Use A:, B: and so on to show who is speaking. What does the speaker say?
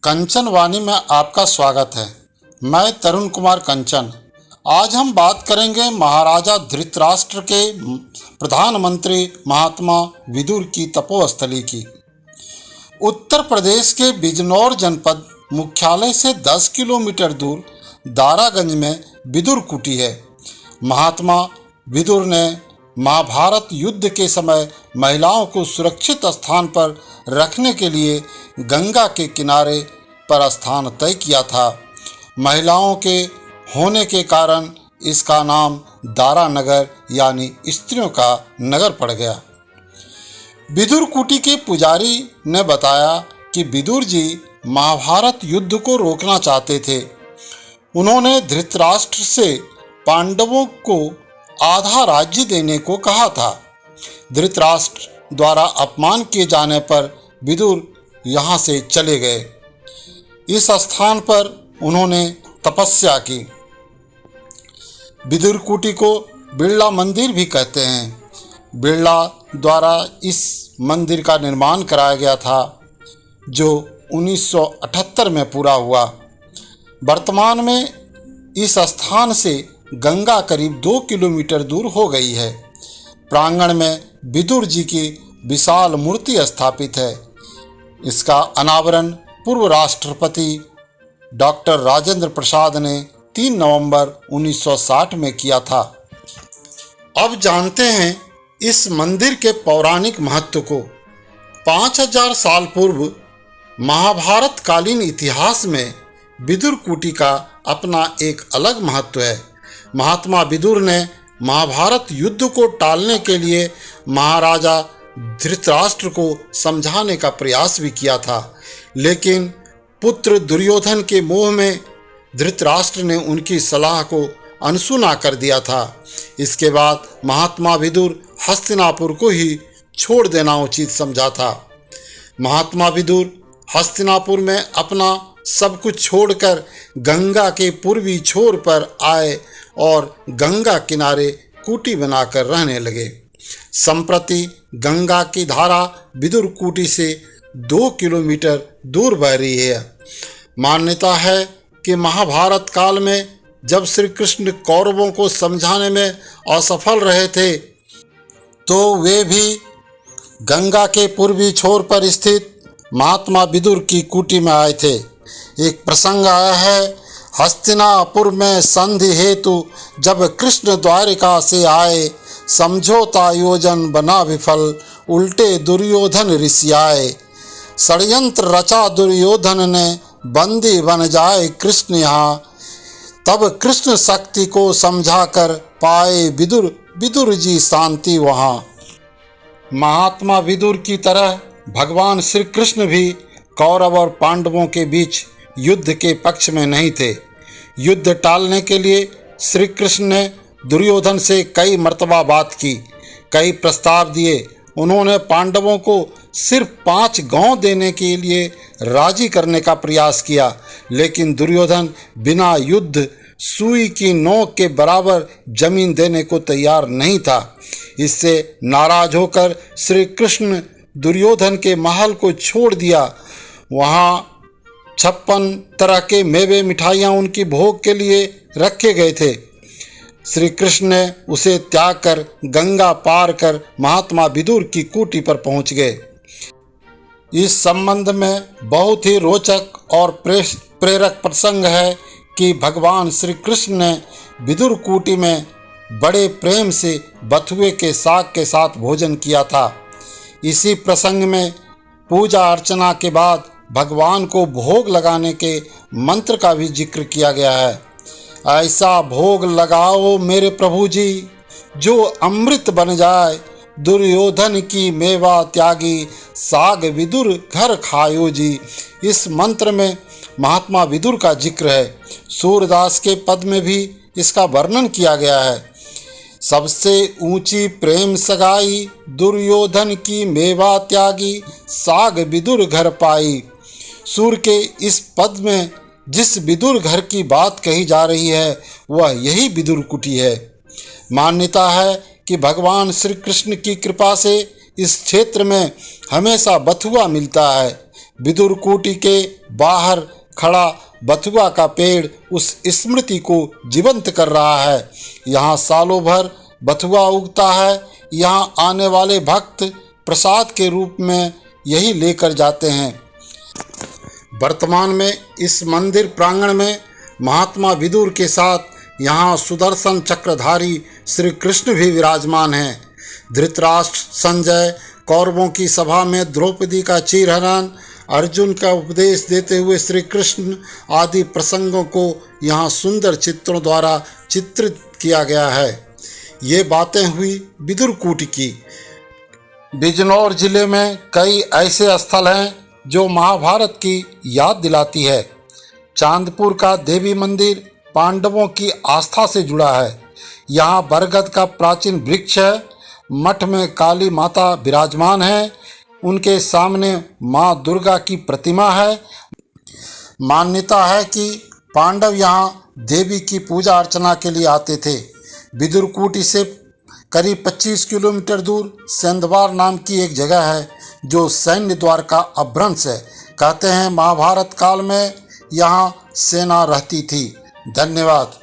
A: कंचन वाणी में आपका स्वागत है। मैं तरुण कुमार कंचन। आज हम बात करेंगे महाराजा धृतराष्ट्र के प्रधानमंत्री महात्मा विदुर की तपोस्थली की। उत्तर प्रदेश के बिजनौर जनपद मुख्यालय से 10 किलोमीटर दूर दारागंज में विदुर कुटी है। महात्मा विदुर ने महाभारत युद्ध के समय महिलाओं को सुरक्षित स्थान पर रखने के लिए गंगा के किनारे पर स्थान तय किया था। महिलाओं के होने के कारण इसका नाम दारा नगर यानी स्त्रियों का नगर पड़ गया। विदुर कुटी के पुजारी ने बताया कि विदुर जी महाभारत युद्ध को रोकना चाहते थे। उन्होंने धृतराष्ट्र से पांडवों को आधा राज्य देने को कहा था। धृतराष्ट्र द्वारा अपमान किए जाने पर विदुर यहाँ से चले गए। इस स्थान पर उन्होंने तपस्या की। विदुर कुटी को बिरला मंदिर भी कहते हैं। बिरला द्वारा इस मंदिर का निर्माण कराया गया था जो 1978 में पूरा हुआ। वर्तमान में इस स्थान से गंगा करीब 2 किलोमीटर दूर हो गई है। प्रांगण में विदुर जी की विशाल मूर्ति स्थापित है। इसका अनावरण पूर्व राष्ट्रपति डॉक्टर राजेंद्र प्रसाद ने 3 नवंबर 1960 में किया था। अब जानते हैं इस मंदिर के पौराणिक महत्व को। 5000 साल पूर्व महाभारत कालीन इतिहास में विदुर कुटी का अपना एक अलग महत्व है। महात्मा विदुर ने महाभारत युद्ध को टालने के लिए महाराजा धृतराष्ट्र को समझाने का प्रयास भी किया था, लेकिन पुत्र दुर्योधन के मोह में धृतराष्ट्र ने उनकी सलाह को अनसुना कर दिया था। इसके बाद महात्मा विदुर हस्तिनापुर को ही छोड़ देना उचित समझा था। महात्मा विदुर हस्तिनापुर में अपना सब कुछ छोड़कर गंगा के पूर्वी छोर पर आए और गंगा किनारे कुटी बनाकर रहने लगे। संप्रति गंगा की धारा विदुर कुटी से 2 किलोमीटर दूर बह रही है। मान्यता है कि महाभारत काल में जब श्री कृष्ण कौरवों को समझाने में असफल रहे थे तो वे भी गंगा के पूर्वी छोर पर स्थित महात्मा विदुर की कुटी में आए थे। एक प्रसंग आया है, हस्तिनापुर में संधि हेतु जब कृष्ण द्वारिका से आए, समझौता योजन बना विफल, उल्टे दुर्योधन ऋषियाए। षड्यंत्र रचा दुर्योधन ने, बंदी बन जाए कृष्ण यहाँ। तब कृष्ण शक्ति को समझाकर पाए विदुर जी शांति वहाँ। महात्मा विदुर की तरह भगवान श्री कृष्ण भी कौरव और पांडवों के बीच युद्ध के पक्ष में नहीं थे। युद्ध टालने के लिए श्री कृष्ण ने दुर्योधन से कई मर्तबा बात की, कई प्रस्ताव दिए। उन्होंने पांडवों को सिर्फ 5 गांव देने के लिए राजी करने का प्रयास किया, लेकिन दुर्योधन बिना युद्ध सुई की नोक के बराबर जमीन देने को तैयार नहीं था। इससे नाराज होकर श्री कृष्ण दुर्योधन के महल को छोड़ दिया। वहाँ 56 तरह के मेवे मिठाइयाँ उनकी भोग के लिए रखे गए थे। श्री कृष्ण ने उसे त्याग कर गंगा पार कर महात्मा विदुर की कुटी पर पहुंच गए। इस संबंध में बहुत ही रोचक और प्रेरक प्रसंग है कि भगवान श्री कृष्ण ने विदुर कुटी में बड़े प्रेम से बथुए के साग के साथ भोजन किया था। इसी प्रसंग में पूजा अर्चना के बाद भगवान को भोग लगाने के मंत्र का भी जिक्र किया गया है। ऐसा भोग लगाओ मेरे प्रभु जी जो अमृत बन जाए, दुर्योधन की मेवा त्यागी, साग विदुर घर खायो जी। इस मंत्र में महात्मा विदुर का जिक्र है। सूरदास के पद में भी इसका वर्णन किया गया है। सबसे ऊंची प्रेम सगाई, दुर्योधन की मेवा त्यागी, साग विदुर घर पाई। सूर के इस पद में जिस विदुर घर की बात कही जा रही है वह यही विदुर कुटी है। मान्यता है कि भगवान श्री कृष्ण की कृपा से इस क्षेत्र में हमेशा बथुआ मिलता है। विदुर कुटी के बाहर खड़ा बथुआ का पेड़ उस स्मृति को जीवंत कर रहा है। यहाँ सालों भर बथुआ उगता है। यहाँ आने वाले भक्त प्रसाद के रूप में यही लेकर जाते हैं। वर्तमान में इस मंदिर प्रांगण में महात्मा विदुर के साथ यहाँ सुदर्शन चक्रधारी श्री कृष्ण भी विराजमान हैं। धृतराष्ट्र, संजय, कौरवों की सभा में द्रौपदी का चीरहरण, अर्जुन का उपदेश देते हुए श्री कृष्ण आदि प्रसंगों को यहाँ सुंदर चित्रों द्वारा चित्रित किया गया है। ये बातें हुई विदुर कूट की। बिजनौर जिले में कई ऐसे स्थल हैं जो महाभारत की याद दिलाती है। चांदपुर का देवी मंदिर पांडवों की आस्था से जुड़ा है। यहाँ बरगद का प्राचीन वृक्ष है। मठ में काली माता विराजमान है। उनके सामने माँ दुर्गा की प्रतिमा है। मान्यता है कि पांडव यहाँ देवी की पूजा अर्चना के लिए आते थे। विदुरकूटी से करीब 25 किलोमीटर दूर सेंधवार नाम की एक जगह है जो सैन्य द्वार का अभ्रंश है। कहते हैं महाभारत काल में यहाँ सेना रहती थी। धन्यवाद।